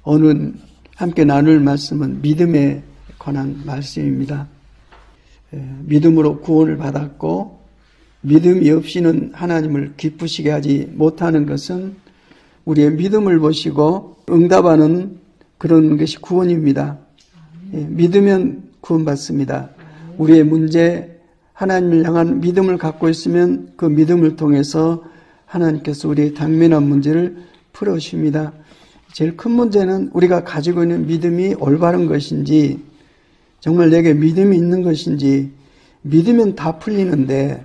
오늘 함께 나눌 말씀은 믿음에 관한 말씀입니다. 믿음으로 구원을 받았고 믿음이 없이는 하나님을 기쁘시게 하지 못하는 것은 우리의 믿음을 보시고 응답하는 그런 것이 구원입니다. 믿으면 구원받습니다. 우리의 문제, 하나님을 향한 믿음을 갖고 있으면 그 믿음을 통해서 하나님께서 우리의 당면한 문제를 풀어주십니다. 제일 큰 문제는 우리가 가지고 있는 믿음이 올바른 것인지, 정말 내게 믿음이 있는 것인지, 믿으면 다 풀리는데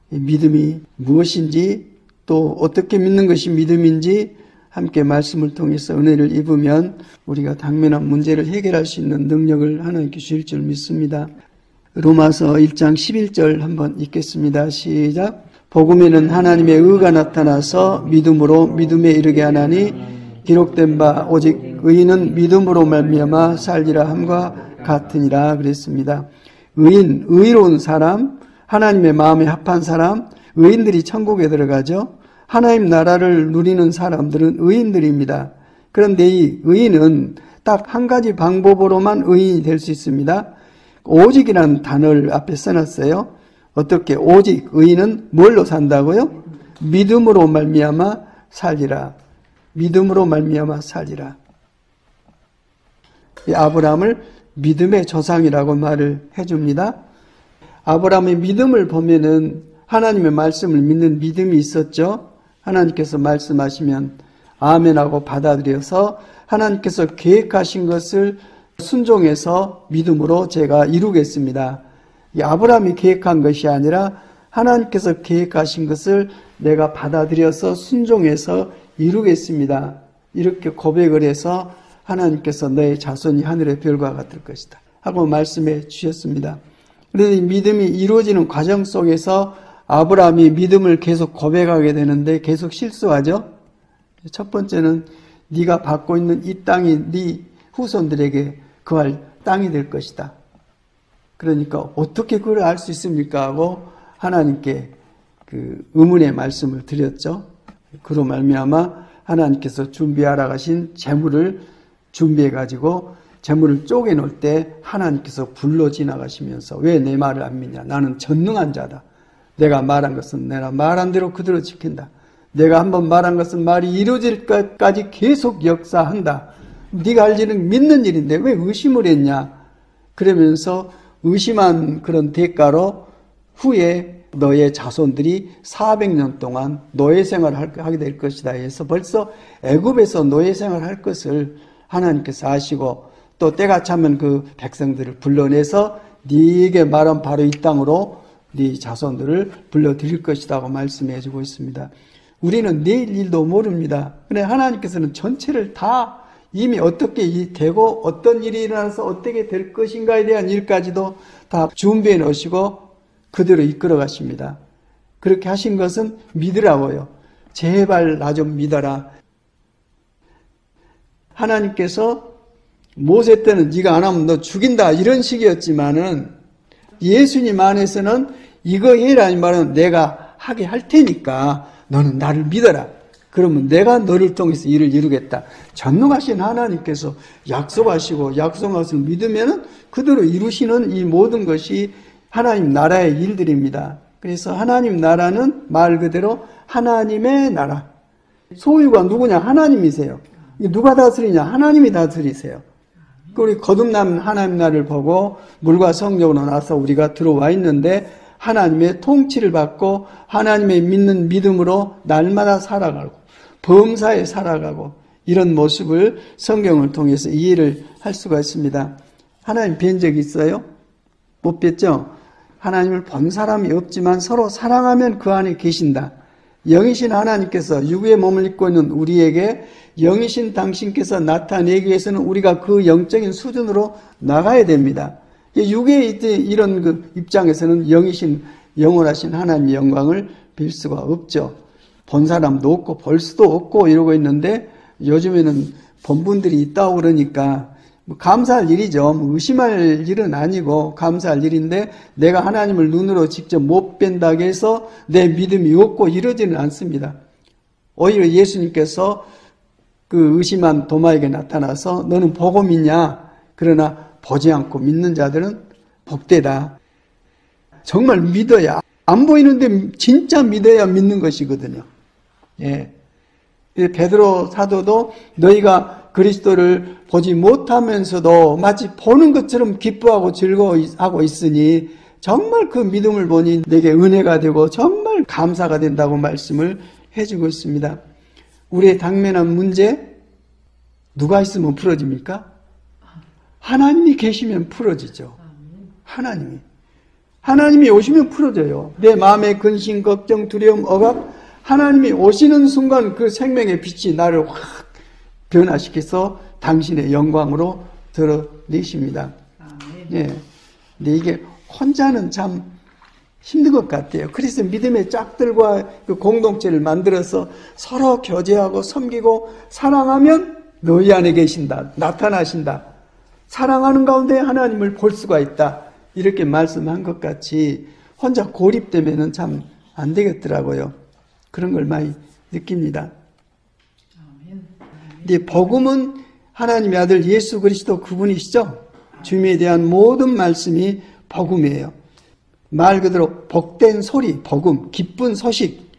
이 믿음이 무엇인지, 또 어떻게 믿는 것이 믿음인지 함께 말씀을 통해서 은혜를 입으면 우리가 당면한 문제를 해결할 수 있는 능력을 하나님께 주실 줄 믿습니다. 로마서 1장 11절 한번 읽겠습니다. 시작. 복음에는 하나님의 의가 나타나서 믿음으로 믿음에 이르게 하나니 기록된 바 오직 의인은 믿음으로 말미암아 살리라 함과 같으니라 그랬습니다. 의인, 의로운 사람, 하나님의 마음에 합한 사람, 의인들이 천국에 들어가죠. 하나님 나라를 누리는 사람들은 의인들입니다. 그런데 이 의인은 딱 한 가지 방법으로만 의인이 될 수 있습니다. 오직이라는 단어를 앞에 써놨어요. 어떻게 오직 의인은 뭘로 산다고요? 믿음으로 말미암아 살리라. 믿음으로 말미암아 살리라. 이 아브라함을 믿음의 조상이라고 말을 해줍니다. 아브라함의 믿음을 보면은 하나님의 말씀을 믿는 믿음이 있었죠. 하나님께서 말씀하시면 아멘하고 받아들여서 하나님께서 계획하신 것을 순종해서 믿음으로 제가 이루겠습니다. 이 아브라함이 계획한 것이 아니라 하나님께서 계획하신 것을 내가 받아들여서 순종해서 이루겠습니다. 이렇게 고백을 해서 하나님께서 너의 자손이 하늘의 별과 같을 것이다 하고 말씀해 주셨습니다. 그런데 이 믿음이 이루어지는 과정 속에서 아브라함이 믿음을 계속 고백하게 되는데 계속 실수하죠. 첫 번째는 네가 받고 있는 이 땅이 네 후손들에게 거할 땅이 될 것이다. 그러니까 어떻게 그걸 알 수 있습니까? 하고 하나님께 그 의문의 말씀을 드렸죠. 그로 말미암아 하나님께서 준비하라 하신 재물을 준비해 가지고 재물을 쪼개 놓을 때 하나님께서 불러 지나가시면서 왜 내 말을 안 믿냐? 나는 전능한 자다. 내가 말한 것은 내가 말한 대로 그대로 지킨다. 내가 한번 말한 것은 말이 이루어질 것까지 계속 역사한다. 네가 알지는 믿는 일인데 왜 의심을 했냐? 그러면서 의심한 그런 대가로 후에 너의 자손들이 400년 동안 노예 생활을 하게 될 것이다 해서 벌써 애굽에서 노예 생활을 할 것을 하나님께서 아시고 또 때가 차면 그 백성들을 불러내서 네게 말한 바로 이 땅으로 네 자손들을 불러들일 것이라고 말씀해 주고 있습니다. 우리는 내일 일도 모릅니다. 그런데 하나님께서는 전체를 다 이미 어떻게 되고 어떤 일이 일어나서 어떻게 될 것인가에 대한 일까지도 다 준비해 놓으시고 그대로 이끌어 가십니다. 그렇게 하신 것은 믿으라고요. 제발 나 좀 믿어라. 하나님께서 모세 때는 네가 안 하면 너 죽인다 이런 식이었지만은 예수님 안에서는 이거 해라 이 말은 내가 하게 할 테니까 너는 나를 믿어라. 그러면 내가 너를 통해서 일을 이루겠다. 전능하신 하나님께서 약속하시고 약속하시고 믿으면 그대로 이루시는 이 모든 것이 하나님 나라의 일들입니다. 그래서 하나님 나라는 말 그대로 하나님의 나라. 소유가 누구냐? 하나님이세요. 누가 다스리냐? 하나님이 다스리세요. 우리 거듭난 하나님 나라를 보고 물과 성령으로 나서 우리가 들어와 있는데 하나님의 통치를 받고 하나님의 믿는 믿음으로 날마다 살아가고 범사에 살아가고 이런 모습을 성경을 통해서 이해를 할 수가 있습니다. 하나님 뵌 적이 있어요? 못 뵀죠? 하나님을 본 사람이 없지만 서로 사랑하면 그 안에 계신다. 영이신 하나님께서 육의 몸을 입고 있는 우리에게 영이신 당신께서 나타내기 위해서는 우리가 그 영적인 수준으로 나가야 됩니다. 육의 이런 그 입장에서는 영이신 영원하신 하나님의 영광을 빌 수가 없죠. 본 사람도 없고 볼 수도 없고 이러고 있는데 요즘에는 본 분들이 있다고 그러니까 감사할 일이죠. 의심할 일은 아니고 감사할 일인데 내가 하나님을 눈으로 직접 못 뵌다고 해서 내 믿음이 없고 이러지는 않습니다. 오히려 예수님께서 그 의심한 도마에게 나타나서 너는 보고 믿냐? 그러나 보지 않고 믿는 자들은 복되다. 정말 믿어야, 안 보이는데 진짜 믿어야 믿는 것이거든요. 예. 베드로 사도도 너희가 그리스도를 보지 못하면서도 마치 보는 것처럼 기뻐하고 즐거워하고 있으니 정말 그 믿음을 보니 내게 은혜가 되고 정말 감사가 된다고 말씀을 해주고 있습니다. 우리의 당면한 문제 누가 있으면 풀어집니까? 하나님이 계시면 풀어지죠. 하나님이 오시면 풀어져요. 내 마음의 근심, 걱정, 두려움, 억압, 하나님이 오시는 순간 그 생명의 빛이 나를 확 변화시켜서 당신의 영광으로 드러내십니다. 예. 근데 이게 혼자는 참 힘든 것 같아요. 그래서 믿음의 짝들과 그 공동체를 만들어서 서로 교제하고 섬기고 사랑하면 너희 안에 계신다. 나타나신다. 사랑하는 가운데 하나님을 볼 수가 있다. 이렇게 말씀한 것 같이 혼자 고립되면은 참 안 되겠더라고요. 그런 걸 많이 느낍니다. 근데 복음은 하나님의 아들 예수 그리스도 그분이시죠. 주님에 대한 모든 말씀이 복음이에요. 말 그대로 복된 소리, 복음, 기쁜 소식.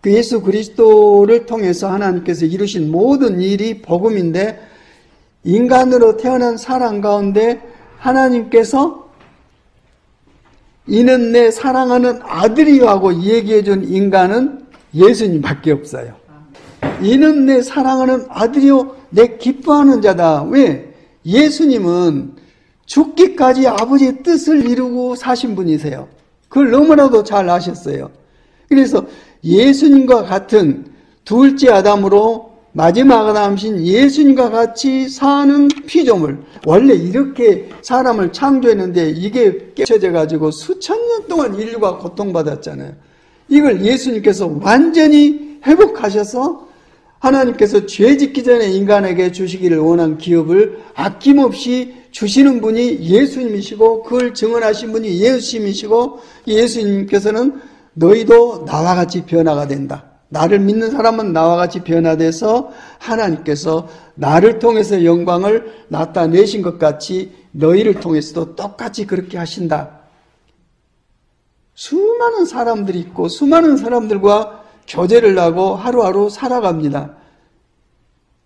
그 예수 그리스도를 통해서 하나님께서 이루신 모든 일이 복음인데 인간으로 태어난 사람 가운데 하나님께서 이는 내 사랑하는 아들이요 하고 얘기해준 인간은 예수님밖에 없어요. 이는 내 사랑하는 아들이요 내 기뻐하는 자다. 왜? 예수님은 죽기까지 아버지의 뜻을 이루고 사신 분이세요. 그걸 너무나도 잘 아셨어요. 그래서 예수님과 같은 둘째 아담으로 마지막 아담이신 예수님과 같이 사는 피조물. 원래 이렇게 사람을 창조했는데 이게 깨쳐져 가지고 수천 년 동안 인류가 고통받았잖아요. 이걸 예수님께서 완전히 회복하셔서 하나님께서 죄 짓기 전에 인간에게 주시기를 원한 기업을 아낌없이 주시는 분이 예수님이시고 그걸 증언하신 분이 예수님이시고 예수님께서는 너희도 나와 같이 변화가 된다. 나를 믿는 사람은 나와 같이 변화돼서 하나님께서 나를 통해서 영광을 나타내신 것 같이 너희를 통해서도 똑같이 그렇게 하신다. 수많은 사람들이 있고 수많은 사람들과 교제를 하고 하루하루 살아갑니다.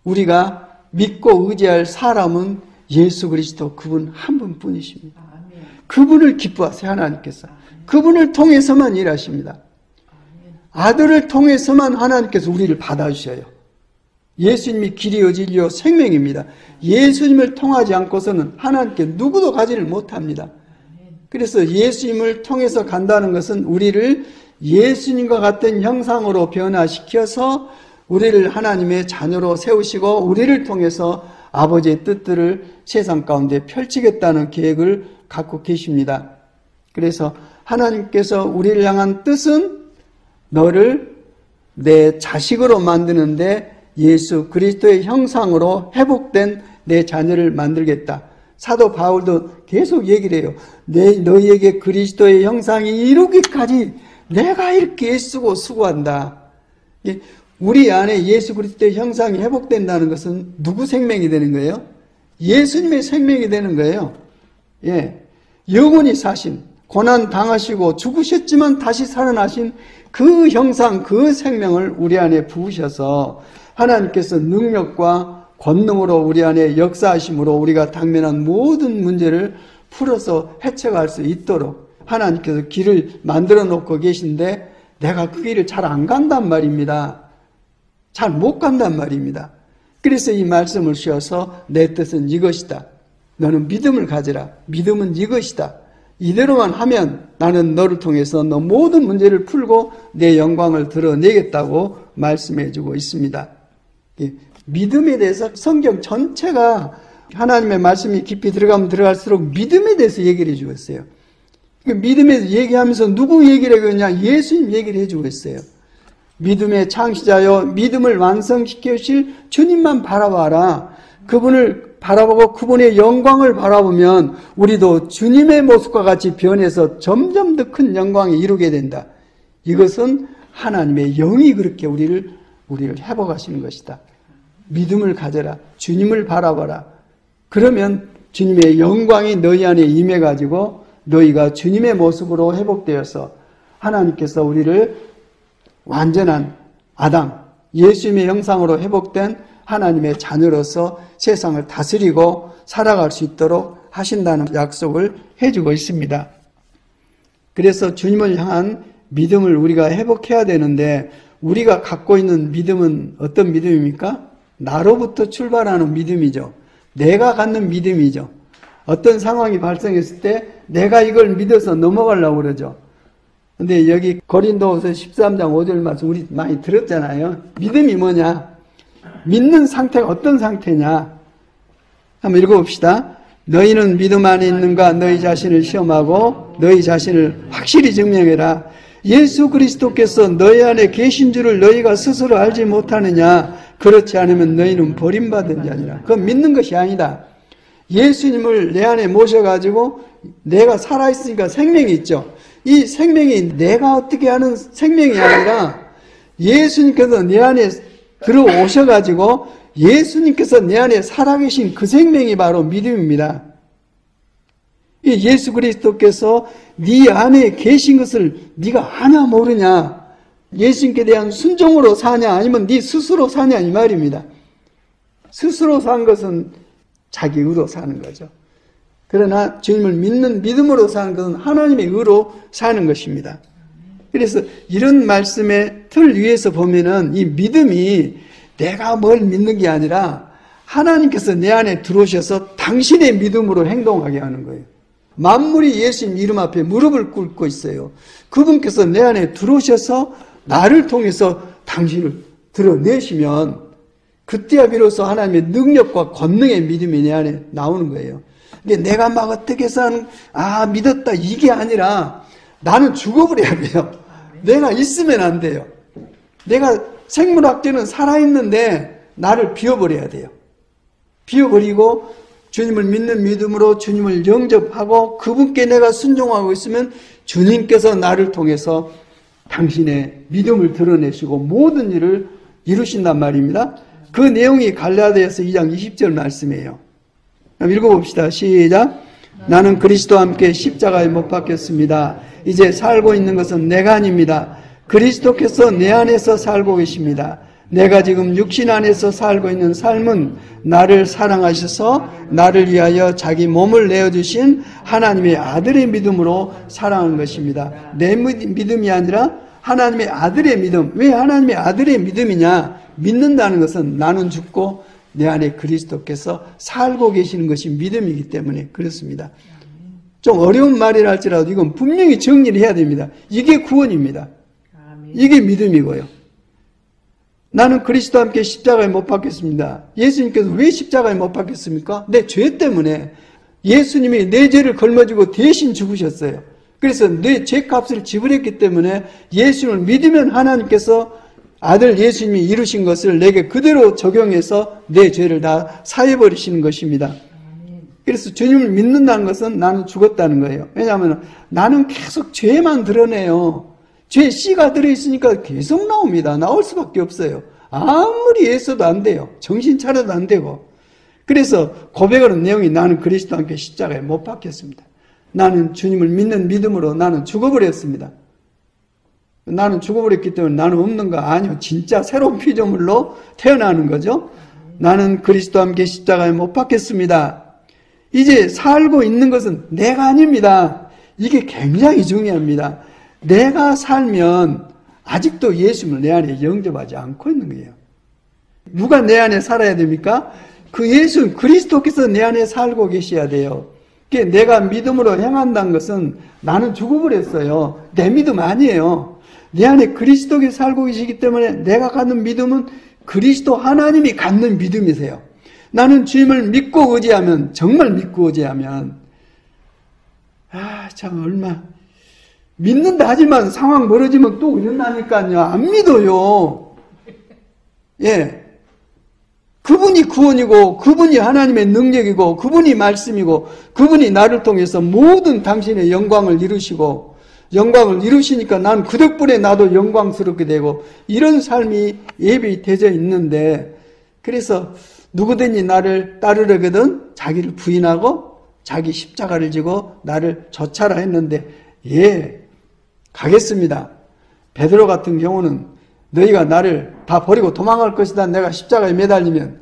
우리가 믿고 의지할 사람은 예수 그리스도 그분 한 분뿐이십니다. 그분을 기뻐하세요. 하나님께서. 그분을 통해서만 일하십니다. 아들을 통해서만 하나님께서 우리를 받아주셔요. 예수님이 길이요 진리요 생명입니다. 예수님을 통하지 않고서는 하나님께 누구도 가지를 못합니다. 그래서 예수님을 통해서 간다는 것은 우리를 예수님과 같은 형상으로 변화시켜서 우리를 하나님의 자녀로 세우시고 우리를 통해서 아버지의 뜻들을 세상 가운데 펼치겠다는 계획을 갖고 계십니다. 그래서 하나님께서 우리를 향한 뜻은 너를 내 자식으로 만드는데 예수 그리스도의 형상으로 회복된 내 자녀를 만들겠다. 사도 바울도 계속 얘기를 해요. 너희에게 그리스도의 형상이 이루기까지 내가 이렇게 애쓰고 수고한다. 우리 안에 예수 그리스도의 형상이 회복된다는 것은 누구 생명이 되는 거예요? 예수님의 생명이 되는 거예요. 예, 영원히 사신, 고난 당하시고 죽으셨지만 다시 살아나신 그 형상, 그 생명을 우리 안에 부으셔서 하나님께서 능력과 권능으로 우리 안에 역사하심으로 우리가 당면한 모든 문제를 풀어서 해체할 수 있도록 하나님께서 길을 만들어 놓고 계신데 내가 그 길을 잘 안 간단 말입니다. 잘 못 간단 말입니다. 그래서 이 말씀을 씌워서 내 뜻은 이것이다. 너는 믿음을 가지라. 믿음은 이것이다. 이대로만 하면 나는 너를 통해서 너 모든 문제를 풀고 내 영광을 드러내겠다고 말씀해 주고 있습니다. 믿음에 대해서 성경 전체가 하나님의 말씀이 깊이 들어가면 들어갈수록 믿음에 대해서 얘기를 해주고 있어요. 믿음에 대해서 얘기하면서 누구 얘기를 해주냐? 예수님 얘기를 해주고 있어요. 믿음의 창시자여 믿음을 완성시켜 주실 주님만 바라봐라. 그분을 바라보고 그분의 영광을 바라보면 우리도 주님의 모습과 같이 변해서 점점 더 큰 영광에 이루게 된다. 이것은 하나님의 영이 그렇게 우리를 회복하시는 것이다. 믿음을 가져라. 주님을 바라봐라. 그러면 주님의 영광이 너희 안에 임해가지고 너희가 주님의 모습으로 회복되어서 하나님께서 우리를 완전한 아담, 예수님의 형상으로 회복된 하나님의 자녀로서 세상을 다스리고 살아갈 수 있도록 하신다는 약속을 해주고 있습니다. 그래서 주님을 향한 믿음을 우리가 회복해야 되는데 우리가 갖고 있는 믿음은 어떤 믿음입니까? 나로부터 출발하는 믿음이죠. 내가 갖는 믿음이죠. 어떤 상황이 발생했을 때 내가 이걸 믿어서 넘어가려고 그러죠. 근데 여기 고린도후서 13장 5절 말씀 우리 많이 들었잖아요. 믿음이 뭐냐? 믿는 상태가 어떤 상태냐? 한번 읽어봅시다. 너희는 믿음 안에 있는가? 너희 자신을 시험하고 너희 자신을 확실히 증명해라. 예수 그리스도께서 너희 안에 계신 줄을 너희가 스스로 알지 못하느냐? 그렇지 않으면 너희는 버림받은 자니라. 그건 믿는 것이 아니다. 예수님을 내 안에 모셔가지고 내가 살아있으니까 생명이 있죠. 이 생명이 내가 어떻게 하는 생명이 아니라 예수님께서 내 안에 들어오셔가지고 예수님께서 내 안에 살아계신 그 생명이 바로 믿음입니다. 이 예수 그리스도께서 네 안에 계신 것을 네가 아냐 모르냐, 예수님께 대한 순종으로 사냐 아니면 네 스스로 사냐 이 말입니다. 스스로 산 것은 자기 의로 사는 거죠. 그러나 주님을 믿는 믿음으로 사는 것은 하나님의 의로 사는 것입니다. 그래서 이런 말씀의 틀 위에서 보면은 이 믿음이 내가 뭘 믿는 게 아니라 하나님께서 내 안에 들어오셔서 당신의 믿음으로 행동하게 하는 거예요. 만물이 예수님 이름 앞에 무릎을 꿇고 있어요. 그분께서 내 안에 들어오셔서 나를 통해서 당신을 드러내시면 그때야 비로소 하나님의 능력과 권능의 믿음이 내 안에 나오는 거예요. 근데 내가 막 어떻게 해서 믿었다 이게 아니라 나는 죽어버려야 돼요. 내가 있으면 안 돼요. 내가 생물학적으로는 살아있는데 나를 비워버려야 돼요. 비워버리고 주님을 믿는 믿음으로 주님을 영접하고 그분께 내가 순종하고 있으면 주님께서 나를 통해서 당신의 믿음을 드러내시고 모든 일을 이루신단 말입니다. 그 내용이 갈라디아서 2장 20절 말씀이에요. 읽어봅시다. 시작. 나는 그리스도와 함께 십자가에 못 박혔습니다. 이제 살고 있는 것은 내가 아닙니다. 그리스도께서 내 안에서 살고 계십니다. 내가 지금 육신 안에서 살고 있는 삶은 나를 사랑하셔서 나를 위하여 자기 몸을 내어주신 하나님의 아들의 믿음으로 살아가는 것입니다. 내 믿음이 아니라 하나님의 아들의 믿음. 왜 하나님의 아들의 믿음이냐? 믿는다는 것은 나는 죽고 내 안에 그리스도께서 살고 계시는 것이 믿음이기 때문에 그렇습니다. 좀 어려운 말이라 할지라도 이건 분명히 정리를 해야 됩니다. 이게 구원입니다. 이게 믿음이고요. 나는 그리스도와 함께 십자가에 못 박혔습니다. 예수님께서 왜 십자가에 못 박혔습니까? 내 죄 때문에. 예수님이 내 죄를 걸머지고 대신 죽으셨어요. 그래서 내 죄값을 지불했기 때문에 예수님을 믿으면 하나님께서 아들 예수님이 이루신 것을 내게 그대로 적용해서 내 죄를 다 사해버리시는 것입니다. 그래서 주님을 믿는다는 것은 나는 죽었다는 거예요. 왜냐하면 나는 계속 죄만 드러내요. 죄 씨가 들어있으니까 계속 나옵니다. 나올 수밖에 없어요. 아무리 애써도 안 돼요. 정신 차려도 안 되고. 그래서 고백하는 내용이 나는 그리스도와 함께 십자가에 못 박혔습니다. 나는 주님을 믿는 믿음으로 나는 죽어버렸습니다. 나는 죽어버렸기 때문에 나는 없는가? 아니요. 진짜 새로운 피조물로 태어나는 거죠. 나는 그리스도와 함께 십자가에 못 박혔습니다. 이제 살고 있는 것은 내가 아닙니다. 이게 굉장히 중요합니다. 내가 살면 아직도 예수님을 내 안에 영접하지 않고 있는 거예요. 누가 내 안에 살아야 됩니까? 그 예수 그리스도께서 내 안에 살고 계셔야 돼요. 내가 믿음으로 행한다는 것은 나는 죽어버렸어요. 내 믿음 아니에요. 내 안에 그리스도께서 살고 계시기 때문에 내가 갖는 믿음은 그리스도 하나님이 갖는 믿음이세요. 나는 주님을 믿고 의지하면, 정말 믿고 의지하면, 참 얼마 믿는다 하지만 상황 멀어지면 또 일어나니까요. 안 믿어요. 예. 그분이 구원이고 그분이 하나님의 능력이고 그분이 말씀이고 그분이 나를 통해서 모든 당신의 영광을 이루시고 영광을 이루시니까 난 그 덕분에 나도 영광스럽게 되고 이런 삶이 예비되어 있는데 그래서 누구든지 나를 따르려거든 자기를 부인하고 자기 십자가를 지고 나를 쫓아라 했는데 예, 가겠습니다. 베드로 같은 경우는 너희가 나를 다 버리고 도망갈 것이다. 내가 십자가에 매달리면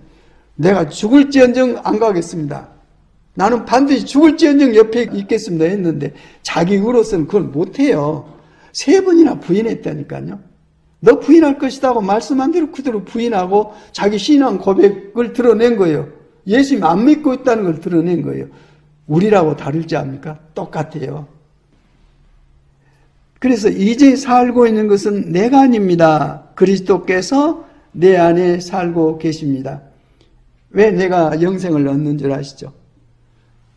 내가 죽을지언정 안 가겠습니다. 나는 반드시 죽을지언정 옆에 있겠습니다 했는데 자기 의로서는 그걸 못해요. 3번이나 부인했다니까요. 너 부인할 것이다 하고 말씀한 대로 그대로 부인하고 자기 신앙 고백을 드러낸 거예요. 예수님 안 믿고 있다는 걸 드러낸 거예요. 우리라고 다를지 압니까? 똑같아요. 그래서 이제 살고 있는 것은 내가 아닙니다. 그리스도께서 내 안에 살고 계십니다. 왜 내가 영생을 얻는 줄 아시죠?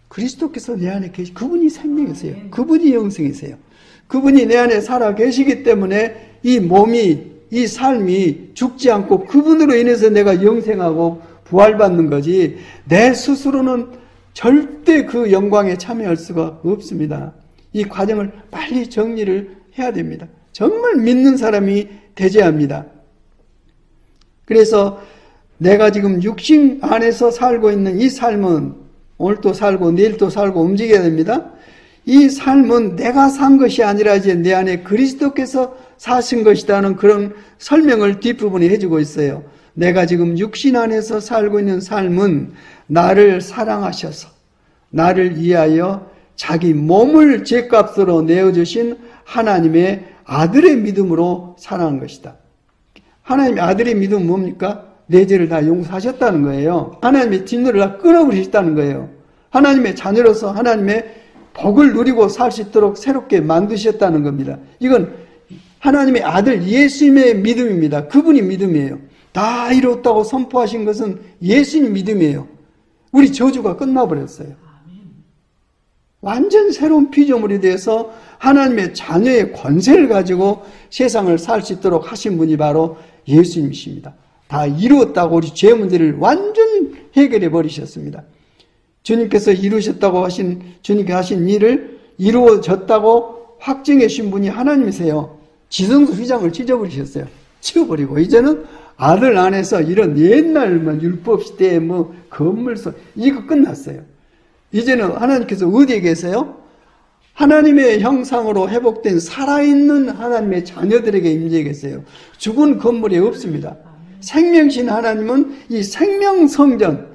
그리스도께서 내 안에 그분이 생명이세요. 그분이 영생이세요. 그분이 내 안에 살아 계시기 때문에 이 몸이, 이 삶이 죽지 않고 그분으로 인해서 내가 영생하고 부활받는 거지 내 스스로는 절대 그 영광에 참여할 수가 없습니다. 이 과정을 빨리 정리를 해야 됩니다. 정말 믿는 사람이 되어야 합니다. 그래서 내가 지금 육신 안에서 살고 있는 이 삶은 오늘도 살고 내일도 살고 움직여야 됩니다. 이 삶은 내가 산 것이 아니라 이제 내 안에 그리스도께서 사신 것이라는 그런 설명을 뒷부분에 해주고 있어요. 내가 지금 육신 안에서 살고 있는 삶은 나를 사랑하셔서 나를 위하여 자기 몸을 죄값으로 내어주신 하나님의 아들의 믿음으로 살아간 것이다. 하나님의 아들의 믿음은 뭡니까? 내 죄를 다 용서하셨다는 거예요. 하나님의 진노를 다 끊어버리셨다는 거예요. 하나님의 자녀로서 하나님의 복을 누리고 살 수 있도록 새롭게 만드셨다는 겁니다. 이건 하나님의 아들 예수님의 믿음입니다. 그분이 믿음이에요. 다 이뤘다고 선포하신 것은 예수님 믿음이에요. 우리 저주가 끝나버렸어요. 완전 새로운 피조물이 돼서 하나님의 자녀의 권세를 가지고 세상을 살 수 있도록 하신 분이 바로 예수님이십니다. 다 이루었다고 우리 죄 문제를 완전 해결해 버리셨습니다. 주님께서 이루셨다고 하신, 주님께 하신 일을 이루어졌다고 확증해 주신 분이 하나님이세요. 지성소 휘장을 찢어버리셨어요. 치워버리고 이제는 아들 안에서 이런 옛날 율법 시대의 건물서 이거 끝났어요. 이제는 하나님께서 어디에 계세요? 하나님의 형상으로 회복된 살아있는 하나님의 자녀들에게 임재해 계세요. 죽은 건물이 없습니다. 생명신 하나님은 이 생명성전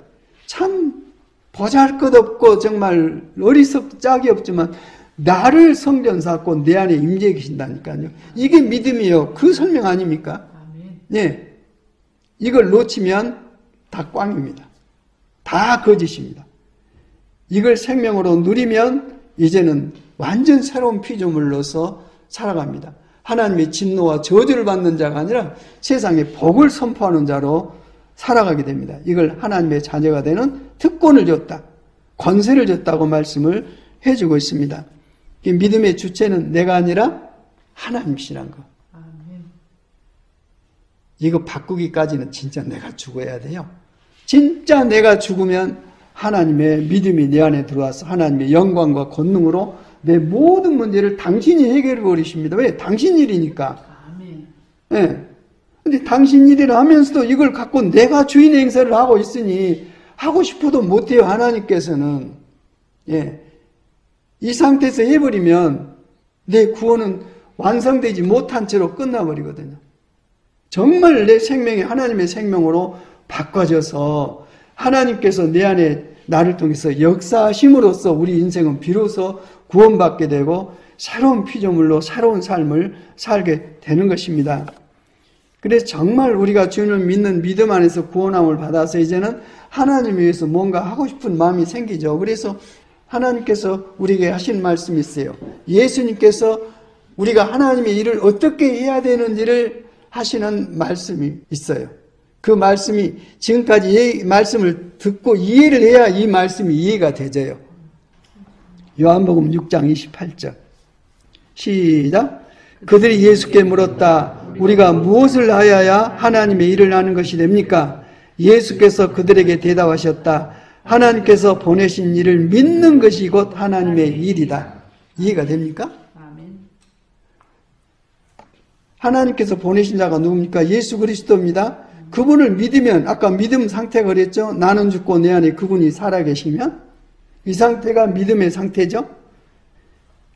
참 보잘것없고 정말 어리석 짝이 없지만 나를 성전 삼고 내 안에 임재해 계신다니까요. 이게 믿음이에요. 그 설명 아닙니까? 네. 이걸 놓치면 다 꽝입니다. 다 거짓입니다. 이걸 생명으로 누리면 이제는 완전 새로운 피조물로서 살아갑니다. 하나님의 진노와 저주를 받는 자가 아니라 세상에 복을 선포하는 자로 살아가게 됩니다. 이걸 하나님의 자녀가 되는 특권을 줬다. 권세를 줬다고 말씀을 해주고 있습니다. 이 믿음의 주체는 내가 아니라 하나님이시란 거. 이거 바꾸기까지는 진짜 내가 죽어야 돼요. 진짜 내가 죽으면 하나님의 믿음이 내 안에 들어와서 하나님의 영광과 권능으로 내 모든 문제를 당신이 해결해 버리십니다. 왜? 당신 일이니까. 예. 근데 당신 일을 하면서도 이걸 갖고 내가 주인의 행사를 하고 있으니 하고 싶어도 못해요. 하나님께서는. 예. 이 상태에서 해버리면 내 구원은 완성되지 못한 채로 끝나버리거든요. 정말 내 생명이 하나님의 생명으로 바꿔져서 하나님께서 내 안에 나를 통해서 역사하심으로써 우리 인생은 비로소 구원받게 되고 새로운 피조물로 새로운 삶을 살게 되는 것입니다. 그래서 정말 우리가 주님을 믿는 믿음 안에서 구원함을 받아서 이제는 하나님을 위해서 뭔가 하고 싶은 마음이 생기죠. 그래서 하나님께서 우리에게 하신 말씀이 있어요. 예수님께서 우리가 하나님의 일을 어떻게 해야 되는지를 하시는 말씀이 있어요. 그 말씀이 지금까지 말씀을 듣고 이해를 해야 이 말씀이 이해가 되져요. 요한복음 6장 28절 시작. 그들이 예수께 물었다. 우리가 무엇을 하여야 하나님의 일을 하는 것이 됩니까? 예수께서 그들에게 대답하셨다. 하나님께서 보내신 일을 믿는 것이 곧 하나님의 일이다. 이해가 됩니까? 하나님께서 보내신 자가 누굽니까? 예수 그리스도입니다. 그분을 믿으면, 아까 믿음 상태가 그랬죠? 나는 죽고 내 안에 그분이 살아계시면 이 상태가 믿음의 상태죠?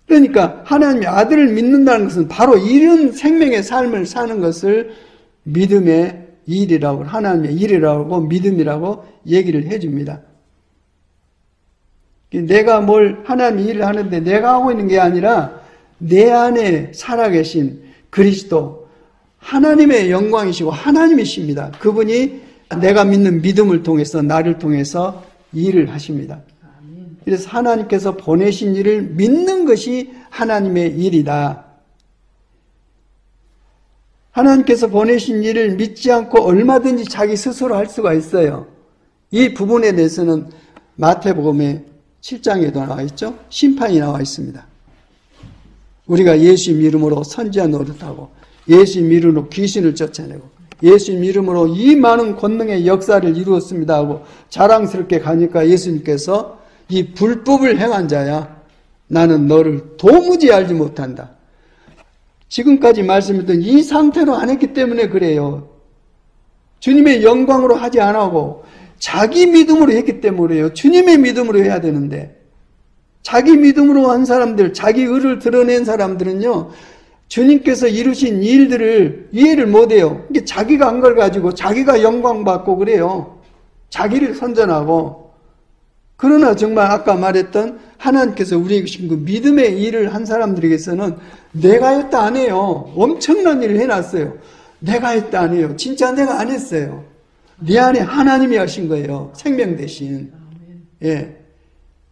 그러니까 하나님의 아들을 믿는다는 것은 바로 이런 생명의 삶을 사는 것을 믿음의 일이라고, 하나님의 일이라고 믿음이라고 얘기를 해줍니다. 내가 뭘 하나님의 일을 하는데 내가 하고 있는 게 아니라 내 안에 살아계신 그리스도, 하나님의 영광이시고 하나님이십니다. 그분이 내가 믿는 믿음을 통해서 나를 통해서 일을 하십니다. 그래서 하나님께서 보내신 일을 믿는 것이 하나님의 일이다. 하나님께서 보내신 일을 믿지 않고 얼마든지 자기 스스로 할 수가 있어요. 이 부분에 대해서는 마태복음의 7장에도 나와 있죠. 심판이 나와 있습니다. 우리가 예수님 이름으로 선지자 노릇하고 예수님 이름으로 귀신을 쫓아내고 예수님 이름으로 이 많은 권능의 역사를 이루었습니다 하고 자랑스럽게 가니까 예수님께서 이 불법을 행한 자야, 나는 너를 도무지 알지 못한다. 지금까지 말씀했던 이 상태로 안 했기 때문에 그래요. 주님의 영광으로 하지 않고 자기 믿음으로 했기 때문에요. 주님의 믿음으로 해야 되는데 자기 믿음으로 한 사람들, 자기 의를 드러낸 사람들은요, 주님께서 이루신 일들을 이해를 못해요. 이게 자기가 한 걸 가지고 자기가 영광받고 그래요. 자기를 선전하고. 그러나 정말 아까 말했던 하나님께서 우리에게 주신 그 믿음의 일을 한 사람들에게서는 내가 했다 안 해요. 엄청난 일을 해놨어요. 내가 했다 안 해요. 진짜 내가 안 했어요. 네 안에 하나님이 하신 거예요. 생명 대신. 예.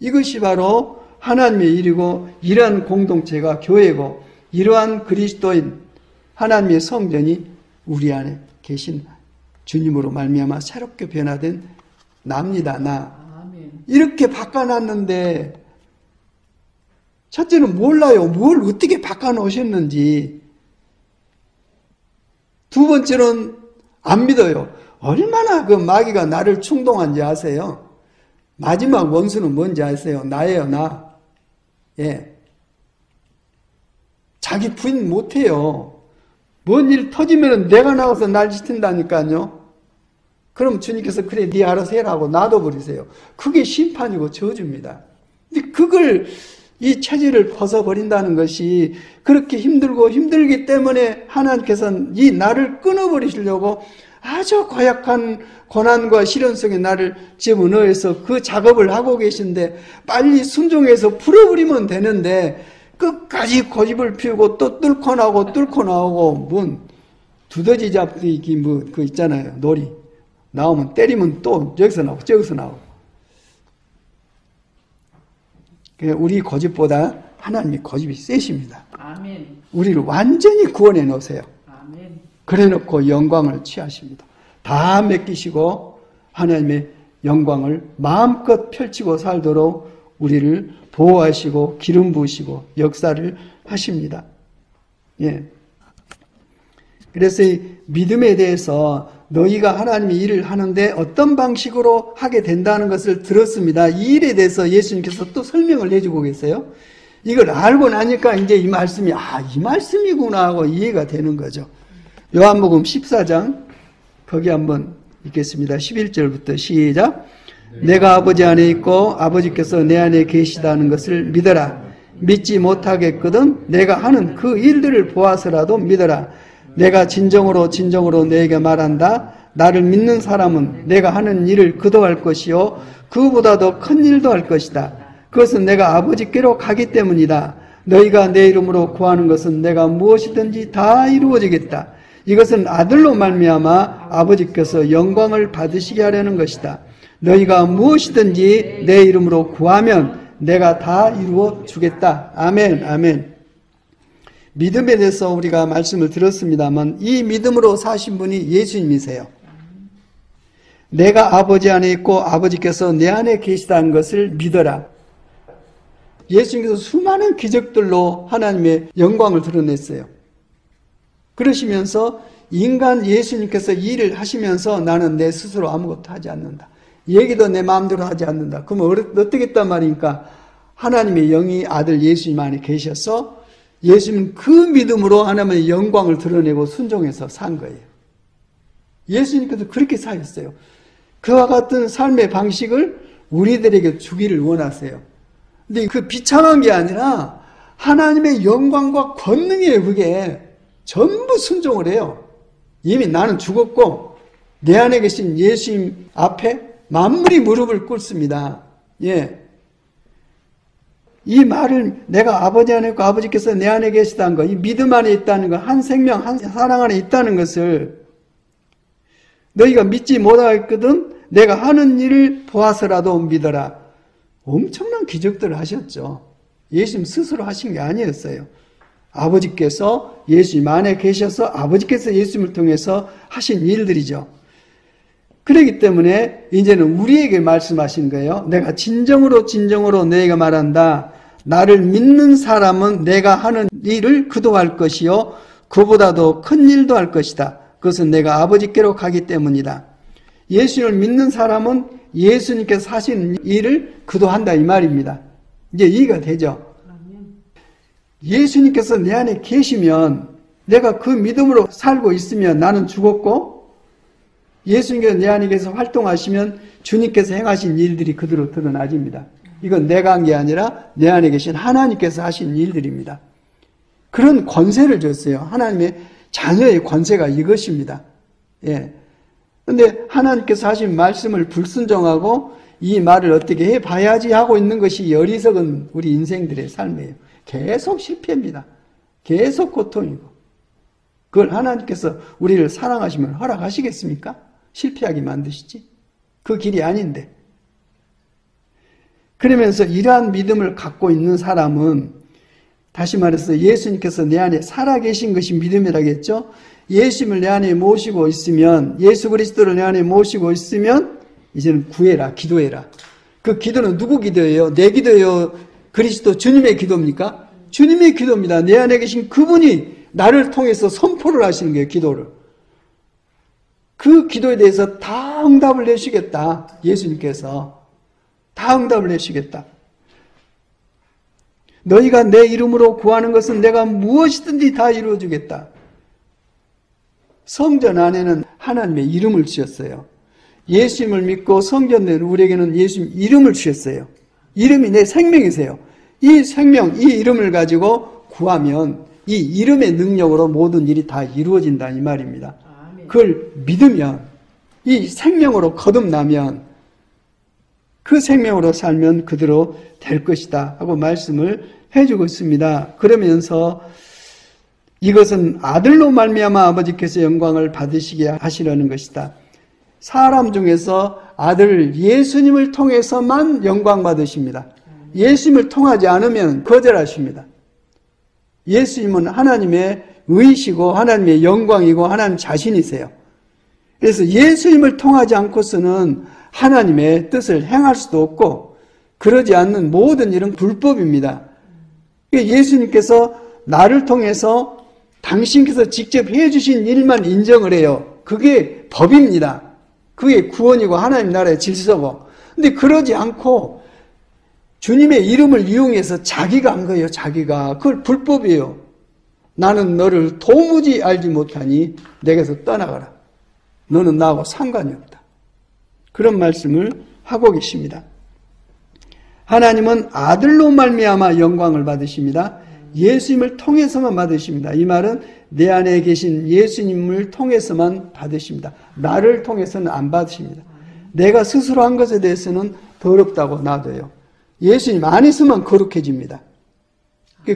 이것이 바로 하나님의 일이고 이러한 공동체가 교회고 이러한 그리스도인 하나님의 성전이 우리 안에 계신 주님으로 말미암아 새롭게 변화된 납니다. 나. 이렇게 바꿔놨는데 첫째는 몰라요. 뭘 어떻게 바꿔놓으셨는지. 두 번째는 안 믿어요. 얼마나 그 마귀가 나를 충동한지 아세요? 마지막 원수는 뭔지 아세요? 나예요, 나. 예. 자기 부인 못해요. 뭔 일 터지면 내가 나가서 날 지킨다니까요. 그럼 주님께서 그래 네 알아서 해라고 놔둬버리세요. 그게 심판이고 저주입니다. 근데 그걸 이 체질을 벗어버린다는 것이 그렇게 힘들고 힘들기 때문에 하나님께서는 이 나를 끊어버리시려고 아주 고약한 고난과 시련 속에 나를 집어넣어서 그 작업을 하고 계신데 빨리 순종해서 풀어버리면 되는데 끝까지 고집을 피우고 또 뚫고 나오고 뭔 두더지 잡기 뭐 그 있잖아요. 놀이. 나오면 때리면 또 여기서 나오고 저기서 나오고. 우리 고집보다 하나님의 고집이 세십니다. 아멘. 우리를 완전히 구원해 놓으세요. 아멘. 그래 놓고 영광을 취하십니다. 다 맡기시고 하나님의 영광을 마음껏 펼치고 살도록 우리를 보호하시고 기름 부으시고 역사를 하십니다. 예. 그래서 이 믿음에 대해서 너희가 하나님의 일을 하는데 어떤 방식으로 하게 된다는 것을 들었습니다. 이 일에 대해서 예수님께서 또 설명을 해주고 계세요. 이걸 알고 나니까 이제 이 말씀이 이 말씀이구나 하고 이해가 되는 거죠. 요한복음 14장 거기 한번 읽겠습니다. 11절부터 시작. 내가 아버지 안에 있고 아버지께서 내 안에 계시다는 것을 믿어라. 믿지 못하겠거든 내가 하는 그 일들을 보아서라도 믿어라. 내가 진정으로 너에게 말한다. 나를 믿는 사람은 내가 하는 일을 그도 할 것이요 그보다 더 큰 일도 할 것이다. 그것은 내가 아버지께로 가기 때문이다. 너희가 내 이름으로 구하는 것은 내가 무엇이든지 다 이루어지겠다. 이것은 아들로 말미암아 아버지께서 영광을 받으시게 하려는 것이다. 너희가 무엇이든지 내 이름으로 구하면 내가 다 이루어 주겠다. 아멘, 아멘. 믿음에 대해서 우리가 말씀을 들었습니다만 이 믿음으로 사신 분이 예수님이세요. 내가 아버지 안에 있고 아버지께서 내 안에 계시다는 것을 믿어라. 예수님께서 수많은 기적들로 하나님의 영광을 드러냈어요. 그러시면서 인간 예수님께서 일을 하시면서 나는 내 스스로 아무것도 하지 않는다. 얘기도 내 마음대로 하지 않는다. 그러면 어떻게 했단 말입니까? 하나님의 영이 아들 예수님 안에 계셔서 예수님은 그 믿음으로 하나님의 영광을 드러내고 순종해서 산 거예요. 예수님께서 그렇게 사셨어요. 그와 같은 삶의 방식을 우리들에게 주기를 원하세요. 근데 그 비참한 게 아니라 하나님의 영광과 권능이에요. 그게 전부 순종을 해요. 이미 나는 죽었고 내 안에 계신 예수님 앞에 만물이 무릎을 꿇습니다. 예. 이 말을 내가 아버지 안에 있고 아버지께서 내 안에 계시다는 것, 이 믿음 안에 있다는 것, 한 생명, 한 사랑 안에 있다는 것을 너희가 믿지 못하겠거든 내가 하는 일을 보아서라도 믿어라. 엄청난 기적들을 하셨죠. 예수님 스스로 하신 게 아니었어요. 아버지께서 예수님 안에 계셔서 아버지께서 예수님을 통해서 하신 일들이죠. 그렇기 때문에 이제는 우리에게 말씀하시는 거예요. 내가 진정으로 너희가 말한다. 나를 믿는 사람은 내가 하는 일을 그도 할 것이요 그보다도 큰 일도 할 것이다. 그것은 내가 아버지께로 가기 때문이다. 예수님을 믿는 사람은 예수님께서 하시는 일을 그도 한다 이 말입니다. 이제 이해가 되죠? 예수님께서 내 안에 계시면 내가 그 믿음으로 살고 있으면 나는 죽었고 예수님께서 내 안에 계셔서 활동하시면 주님께서 행하신 일들이 그대로 드러나집니다. 이건 내가 한 게 아니라 내 안에 계신 하나님께서 하신 일들입니다. 그런 권세를 줬어요. 하나님의 자녀의 권세가 이것입니다. 예. 근데 하나님께서 하신 말씀을 불순종하고 이 말을 어떻게 해봐야지 하고 있는 것이 어리석은 우리 인생들의 삶이에요. 계속 실패입니다. 계속 고통이고. 그걸 하나님께서 우리를 사랑하시면 허락하시겠습니까? 실패하게 만드시지. 그 길이 아닌데. 그러면서 이러한 믿음을 갖고 있는 사람은 다시 말해서 예수님께서 내 안에 살아계신 것이 믿음이라겠죠. 예수님을 내 안에 모시고 있으면 예수 그리스도를 내 안에 모시고 있으면 이제는 구해라, 기도해라. 그 기도는 누구 기도예요? 내 기도예요? 그리스도 주님의 기도입니까? 주님의 기도입니다. 내 안에 계신 그분이 나를 통해서 선포를 하시는 거예요. 기도를. 그 기도에 대해서 다 응답을 내시겠다. 예수님께서 다 응답을 내시겠다. 너희가 내 이름으로 구하는 것은 내가 무엇이든지 다 이루어주겠다. 성전 안에는 하나님의 이름을 주셨어요. 예수님을 믿고 성전된 우리에게는 예수님 이름을 주셨어요. 이름이 내 생명이세요. 이 생명, 이 이름을 가지고 구하면 이 이름의 능력으로 모든 일이 다 이루어진다 이 말입니다. 그걸 믿으면 이 생명으로 거듭나면 그 생명으로 살면 그대로 될 것이다 하고 말씀을 해주고 있습니다. 그러면서 이것은 아들로 말미암아 아버지께서 영광을 받으시게 하시려는 것이다. 사람 중에서 아들 예수님을 통해서만 영광 받으십니다. 예수님을 통하지 않으면 거절하십니다. 예수님은 하나님의 의시고 하나님의 영광이고 하나님 자신이세요. 그래서 예수님을 통하지 않고서는 하나님의 뜻을 행할 수도 없고 그러지 않는 모든 일은 불법입니다. 예수님께서 나를 통해서 당신께서 직접 해주신 일만 인정을 해요. 그게 법입니다. 그게 구원이고 하나님 나라의 질서고. 근데 그러지 않고 주님의 이름을 이용해서 자기가 한 거예요. 자기가. 그걸 불법이에요. 나는 너를 도무지 알지 못하니 내게서 떠나가라. 너는 나하고 상관이 없다. 그런 말씀을 하고 계십니다. 하나님은 아들로 말미암아 영광을 받으십니다. 예수님을 통해서만 받으십니다. 이 말은 내 안에 계신 예수님을 통해서만 받으십니다. 나를 통해서는 안 받으십니다. 내가 스스로 한 것에 대해서는 더럽다고 놔둬요. 예수님 안에서만 거룩해집니다.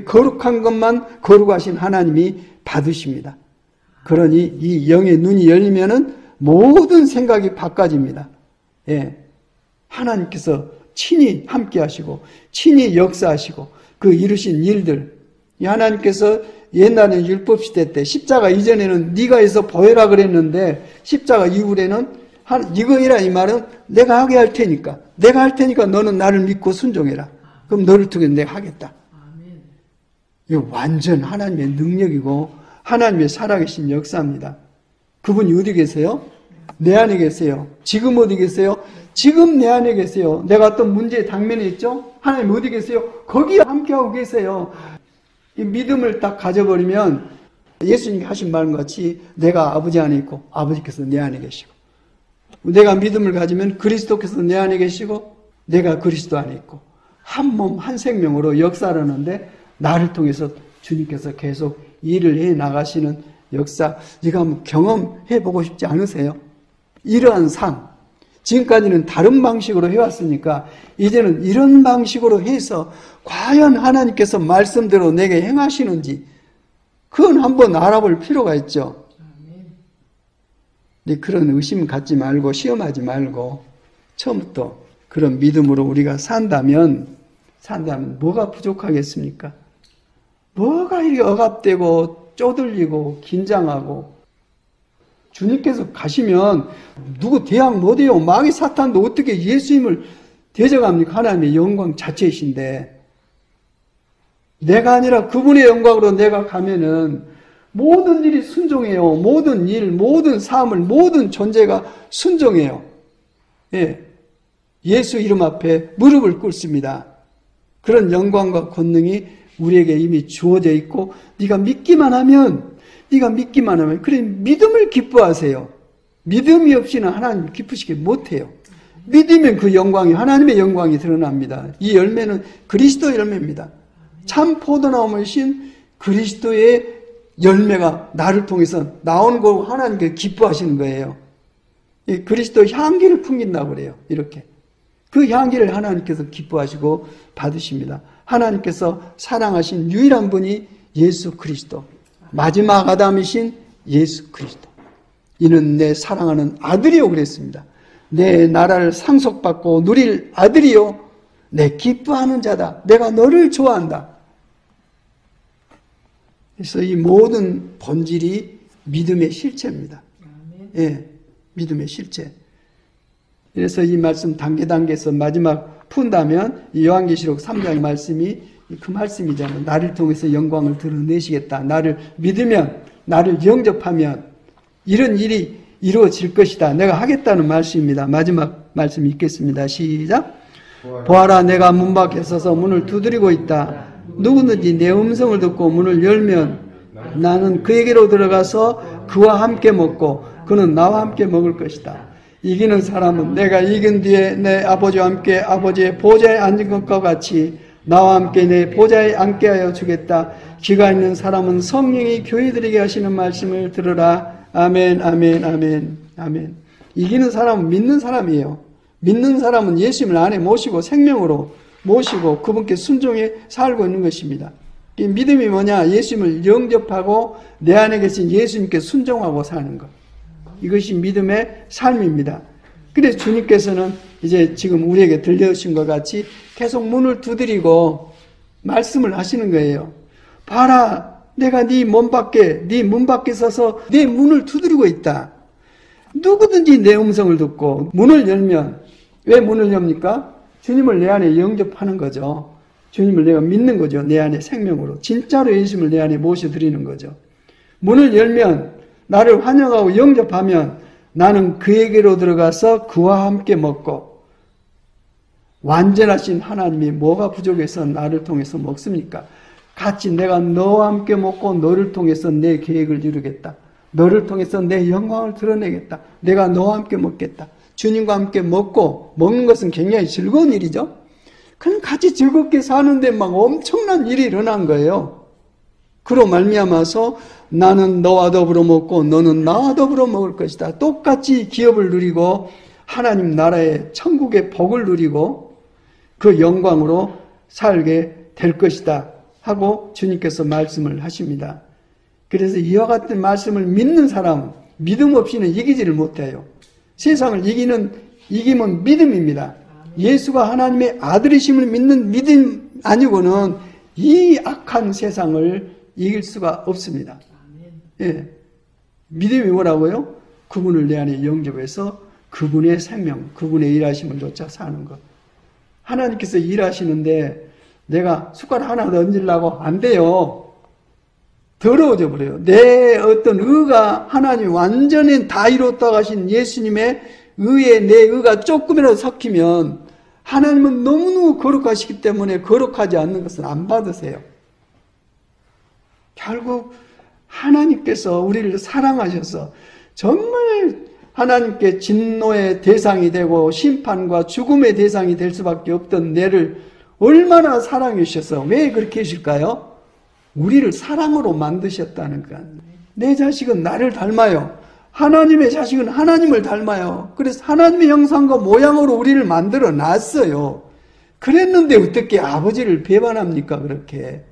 거룩한 것만 거룩하신 하나님이 받으십니다. 그러니 이 영의 눈이 열리면은 모든 생각이 바꿔집니다. 예. 하나님께서 친히 함께 하시고 친히 역사하시고 그 이루신 일들, 이 하나님께서 옛날에 율법시대 때 십자가 이전에는 네가 해서 보여라 그랬는데 십자가 이후에는 이거 해라 이 말은 내가 하게 할 테니까 내가 할 테니까 너는 나를 믿고 순종해라. 그럼 너를 통해 내가 하겠다. 이거 완전 하나님의 능력이고 하나님의 살아계신 역사입니다. 그분이 어디 계세요? 내 안에 계세요. 지금 어디 계세요? 지금 내 안에 계세요. 내가 어떤 문제에 당면해 있죠? 하나님 어디 계세요? 거기 함께하고 계세요. 이 믿음을 딱 가져버리면 예수님이 하신 말과 같이 내가 아버지 안에 있고 아버지께서 내 안에 계시고, 내가 믿음을 가지면 그리스도께서 내 안에 계시고 내가 그리스도 안에 있고 한 몸 한 생명으로 역사를 하는데 나를 통해서 주님께서 계속 일을 해 나가시는 역사, 이거 한번 경험해 보고 싶지 않으세요? 이러한 삶, 지금까지는 다른 방식으로 해왔으니까 이제는 이런 방식으로 해서 과연 하나님께서 말씀대로 내게 행하시는지 그건 한번 알아볼 필요가 있죠. 근데 그런 의심 갖지 말고 시험하지 말고 처음부터 그런 믿음으로 우리가 산다면 뭐가 부족하겠습니까? 뭐가 이렇게 억압되고 쪼들리고 긴장하고, 주님께서 가시면 누구 대항 못해요. 마귀 사탄도 어떻게 예수님을 대적합니까? 하나님의 영광 자체이신데, 내가 아니라 그분의 영광으로 내가 가면은 모든 일이 순종해요. 모든 일, 모든 삶을, 모든 존재가 순종해요. 예. 예수 이름 앞에 무릎을 꿇습니다. 그런 영광과 권능이 우리에게 이미 주어져 있고, 네가 믿기만 하면 그래, 믿음을 기뻐하세요. 믿음이 없이는 하나님 기쁘시게 못해요. 믿으면 그 영광이, 하나님의 영광이 드러납니다. 이 열매는 그리스도 열매입니다. 참 포도나무이신 그리스도의 열매가 나를 통해서 나온 거고 하나님께 기뻐하시는 거예요. 이 그리스도 향기를 풍긴다고 그래요. 이렇게. 그 향기를 하나님께서 기뻐하시고 받으십니다. 하나님께서 사랑하신 유일한 분이 예수 그리스도, 마지막 아담이신 예수 그리스도. 이는 내 사랑하는 아들이요 그랬습니다. 내 나라를 상속받고 누릴 아들이요 내 기뻐하는 자다. 내가 너를 좋아한다. 그래서 이 모든 본질이 믿음의 실체입니다. 예, 믿음의 실체. 그래서 이 말씀 단계에서 마지막 푼다면 이 요한계시록 3장 말씀이 그 말씀이잖아요. 나를 통해서 영광을 드러내시겠다. 나를 믿으면, 나를 영접하면 이런 일이 이루어질 것이다. 내가 하겠다는 말씀입니다. 마지막 말씀 읽겠습니다. 시작. 보아라, 내가 문 밖에 서서 문을 두드리고 있다. 누구든지 내 음성을 듣고 문을 열면 나는 그에게로 들어가서 그와 함께 먹고 그는 나와 함께 먹을 것이다. 이기는 사람은 내가 이긴 뒤에 내 아버지와 함께 아버지의 보좌에 앉은 것과 같이 나와 함께 내 보좌에 앉게 하여 주겠다. 귀가 있는 사람은 성령이 교회들에게 하시는 말씀을 들으라. 아멘, 아멘, 아멘, 아멘. 이기는 사람은 믿는 사람이에요. 믿는 사람은 예수님을 안에 모시고 생명으로 모시고 그분께 순종해 살고 있는 것입니다. 이 믿음이 뭐냐? 예수님을 영접하고 내 안에 계신 예수님께 순종하고 사는 것. 이것이 믿음의 삶입니다. 그래서 주님께서는 이제 지금 우리에게 들려주신 것 같이 계속 문을 두드리고 말씀을 하시는 거예요. 봐라, 내가 네 문 밖에 서서 네 문을 두드리고 있다. 누구든지 내 음성을 듣고 문을 열면, 왜 문을 엽니까? 주님을 내 안에 영접하는 거죠. 주님을 내가 믿는 거죠. 내 안에 생명으로. 진짜로 예수님을 내 안에 모셔드리는 거죠. 문을 열면, 나를 환영하고 영접하면 나는 그에게로 들어가서 그와 함께 먹고, 완전하신 하나님이 뭐가 부족해서 나를 통해서 먹습니까? 같이 내가 너와 함께 먹고 너를 통해서 내 계획을 이루겠다. 너를 통해서 내 영광을 드러내겠다. 내가 너와 함께 먹겠다. 주님과 함께 먹는 것은 굉장히 즐거운 일이죠. 그냥 같이 즐겁게 사는데 막 엄청난 일이 일어난 거예요. 그로 말미암아서 나는 너와 더불어 먹고 너는 나와 더불어 먹을 것이다. 똑같이 기업을 누리고 하나님 나라의 천국의 복을 누리고 그 영광으로 살게 될 것이다 하고 주님께서 말씀을 하십니다. 그래서 이와 같은 말씀을 믿는 사람, 믿음 없이는 이기지를 못해요. 세상을 이기면 믿음입니다. 예수가 하나님의 아들이심을 믿는 믿음 아니고는 이 악한 세상을 이길 수가 없습니다. 예. 믿음이 뭐라고요? 그분을 내 안에 영접해서 그분의 생명, 그분의 일하심을 쫓아 사는 것. 하나님께서 일하시는데 내가 숟가락 하나 더 얹으려고 안 돼요. 더러워져 버려요. 내 어떤 의가 하나님이 완전히 다 이뤘다고 하신 예수님의 의에 내 의가 조금이라도 섞이면 하나님은 너무너무 거룩하시기 때문에 거룩하지 않는 것은 안 받으세요. 결국 하나님께서 우리를 사랑하셔서 정말 하나님께 진노의 대상이 되고 심판과 죽음의 대상이 될 수밖에 없던 내를 얼마나 사랑해 주셔서 왜 그렇게 하실까요? 우리를 사랑으로 만드셨다는 것. 내 자식은 나를 닮아요. 하나님의 자식은 하나님을 닮아요. 그래서 하나님의 형상과 모양으로 우리를 만들어 놨어요. 그랬는데 어떻게 아버지를 배반합니까? 그렇게.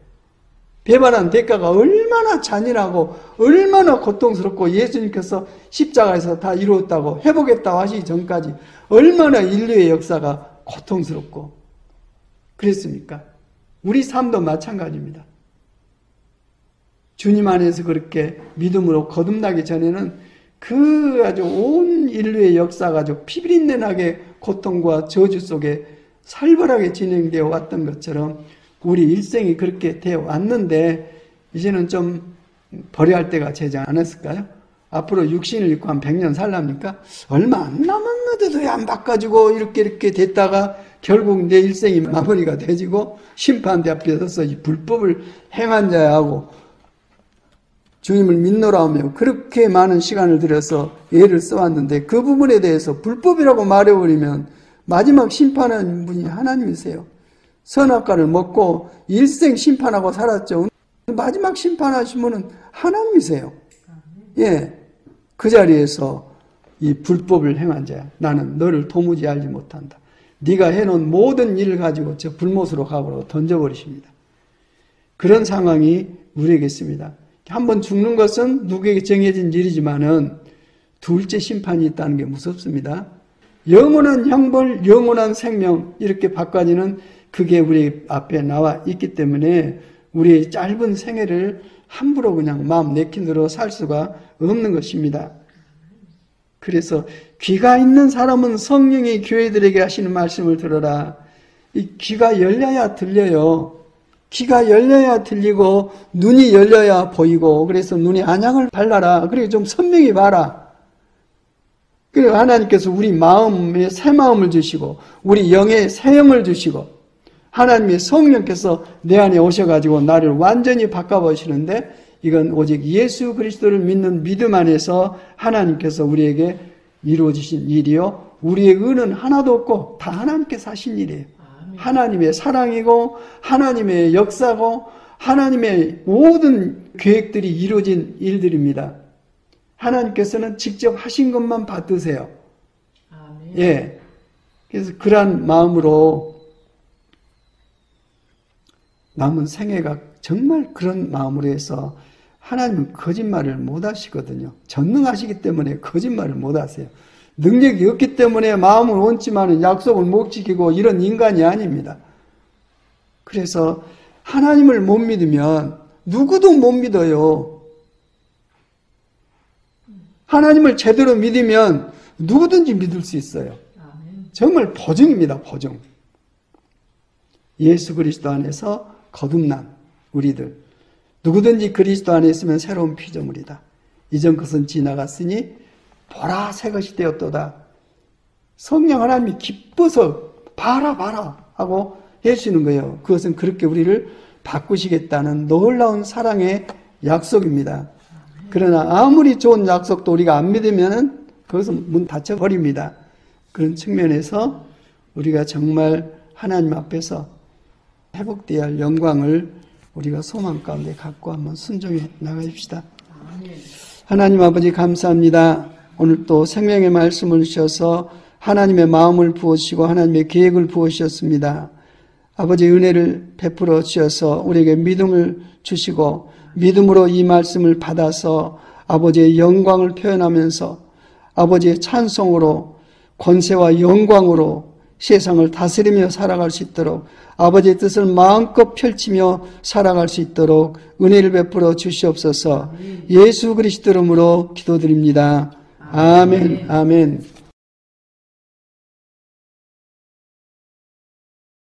배반한 대가가 얼마나 잔인하고 얼마나 고통스럽고 예수님께서 십자가에서 다 이루었다고 회복했다고 하시기 전까지 얼마나 인류의 역사가 고통스럽고 그랬습니까? 우리 삶도 마찬가지입니다. 주님 안에서 그렇게 믿음으로 거듭나기 전에는 그 아주 온 인류의 역사가 아주 피비린내나게 고통과 저주 속에 살벌하게 진행되어 왔던 것처럼 우리 일생이 그렇게 되어 왔는데 이제는 좀 버려야 할 때가 되지 않았을까요? 앞으로 육신을 입고 한 100년 살랍니까? 얼마 안 남았는데도 왜 안 바꿔주고 이렇게 됐다가 결국 내 일생이 마무리가 되지고 심판대 앞에 서서 이 불법을 행한 자하고 주님을 믿노라 하며 그렇게 많은 시간을 들여서 예를 써왔는데 그 부분에 대해서 불법이라고 말해버리면 마지막 심판하는 분이 하나님이세요. 선악과를 먹고 일생 심판하고 살았죠. 마지막 심판하신 분은 하나님이세요. 예, 그 자리에서 이 불법을 행한 자야. 나는 너를 도무지 알지 못한다. 네가 해놓은 모든 일을 가지고 저 불못으로 가버리고 던져버리십니다. 그런 상황이 우리에게 있습니다. 한번 죽는 것은 누구에게 정해진 일이지만은 둘째 심판이 있다는 게 무섭습니다. 영원한 형벌, 영원한 생명 이렇게 바꿔지는 그게 우리 앞에 나와 있기 때문에 우리의 짧은 생애를 함부로 그냥 마음 내킨 대로 살 수가 없는 것입니다. 그래서 귀가 있는 사람은 성령이 교회들에게 하시는 말씀을 들어라. 이 귀가 열려야 들려요. 귀가 열려야 들리고 눈이 열려야 보이고 그래서 눈에 안약을 발라라. 그리고 좀 선명히 봐라. 그리고 하나님께서 우리 마음에 새 마음을 주시고 우리 영에 새 영을 주시고 하나님의 성령께서 내 안에 오셔가지고 나를 완전히 바꿔보시는데 이건 오직 예수 그리스도를 믿는 믿음 안에서 하나님께서 우리에게 이루어지신 일이요. 우리의 의는 하나도 없고 다 하나님께서 하신 일이에요. 하나님의 사랑이고 하나님의 역사고 하나님의 모든 계획들이 이루어진 일들입니다. 하나님께서는 직접 하신 것만 받으세요. 예. 그래서 그러한 마음으로 남은 생애가 정말 그런 마음으로 해서 하나님은 거짓말을 못 하시거든요. 전능하시기 때문에 거짓말을 못 하세요. 능력이 없기 때문에 마음을 얹지만 약속을 못 지키고 이런 인간이 아닙니다. 그래서 하나님을 못 믿으면 누구도 못 믿어요. 하나님을 제대로 믿으면 누구든지 믿을 수 있어요. 정말 보증입니다. 보증. 예수 그리스도 안에서 거듭난 우리들 누구든지 그리스도 안에 있으면 새로운 피조물이다. 이전 것은 지나갔으니 보라 새 것이 되었도다. 성령 하나님이 기뻐서 봐라 하고 해주시는 거예요. 그것은 그렇게 우리를 바꾸시겠다는 놀라운 사랑의 약속입니다. 그러나 아무리 좋은 약속도 우리가 안 믿으면 그것은 문 닫혀버립니다. 그런 측면에서 우리가 정말 하나님 앞에서 회복되어야 할 영광을 우리가 소망 가운데 갖고 한번 순종해 나가십시다. 하나님 아버지 감사합니다. 오늘 또 생명의 말씀을 주셔서 하나님의 마음을 부어주시고 하나님의 계획을 부어주셨습니다. 아버지 은혜를 베풀어 주셔서 우리에게 믿음을 주시고 믿음으로 이 말씀을 받아서 아버지의 영광을 표현하면서 아버지의 찬송으로 권세와 영광으로 세상을 다스리며 살아갈 수 있도록 아버지의 뜻을 마음껏 펼치며 살아갈 수 있도록 은혜를 베풀어 주시옵소서. 예수 그리스도 이름으로 기도드립니다. 아멘. 아멘.